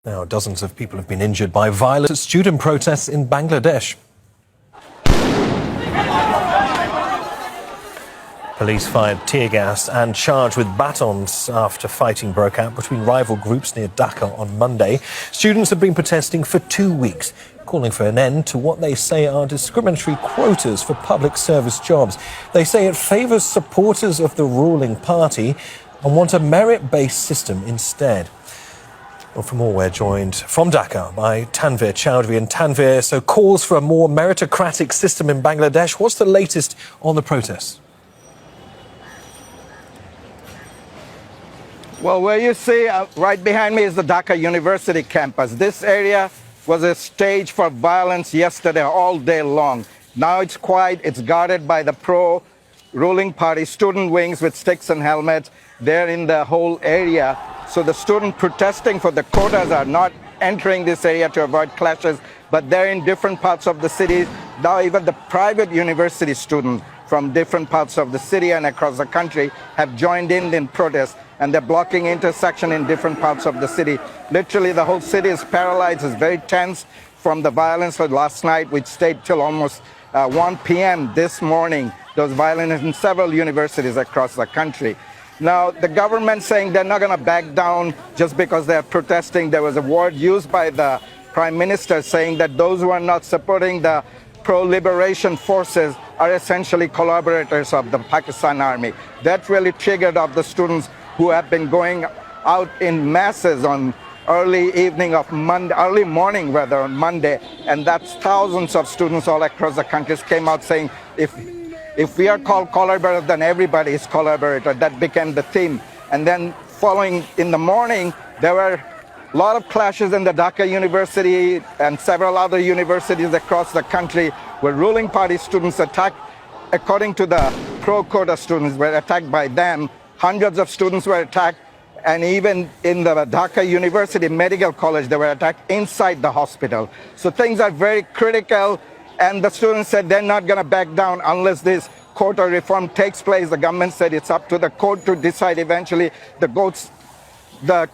Now, dozens of people have been injured by violent student protests in Bangladesh. Police fired tear gas and charged with batons after fighting broke out between rival groups near Dhaka on Monday. Students have been protesting for 2 weeks, calling for an end to what they say are discriminatory quotas for public service jobs. They say it favours supporters of the ruling party and want a merit-based system instead. Well, for more, we're joined from Dhaka by Tanveer Chowdhury. And Tanveer, so calls for a more meritocratic system in Bangladesh. What's the latest on the protests? Well, where you see right behind me is the Dhaka University campus. This area was a stage for violence yesterday all day long. Now it's quiet. It's guarded by the pro-ruling party student wings with sticks and helmets. They're in the whole area. So the students protesting for the quotas are not entering this area to avoid clashes, but they're in different parts of the city. Now even the private university students from different parts of the city and across the country have joined in protest, and they're blocking intersection in different parts of the city. Literally the whole city is paralyzed, it's very tense from the violence of last night, which stayed till almost 1 p.m. this morning. There was violence in several universities across the country. Now, the government saying they're not going to back down just because they're protesting. There was a word used by the Prime Minister saying that those who are not supporting the pro-liberation forces are essentially collaborators of the Pakistan army. That really triggered off the students who have been going out in masses on early morning rather, on Monday. And that's thousands of students all across the country came out saying, if we are called collaborators, then everybody is collaborator. That became the theme. And then following in the morning, there were a lot of clashes in the Dhaka University and several other universities across the country where ruling party students attacked, according to the pro-quota students, were attacked by them. Hundreds of students were attacked. And even in the Dhaka University Medical College, they were attacked inside the hospital. So things are very critical. And the students said they're not going to back down unless this quota reform takes place. The government said it's up to the court to decide eventually. The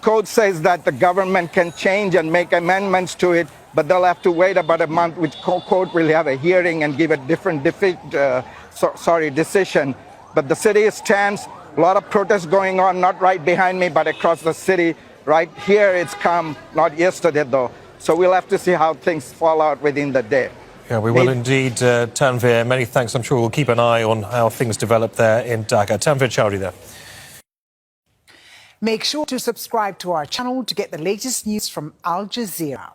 code says that the government can change and make amendments to it, but they'll have to wait about a month, which court will have a hearing and give a different decision. But the city is tense. A lot of protests going on, not right behind me, but across the city. Right here, it's calm, not yesterday, though. So we'll have to see how things fall out within the day. Yeah, we will indeed, Tanveer. Many thanks. I'm sure we'll keep an eye on how things develop there in Dhaka. Tanveer Chowdhury there. Make sure to subscribe to our channel to get the latest news from Al Jazeera.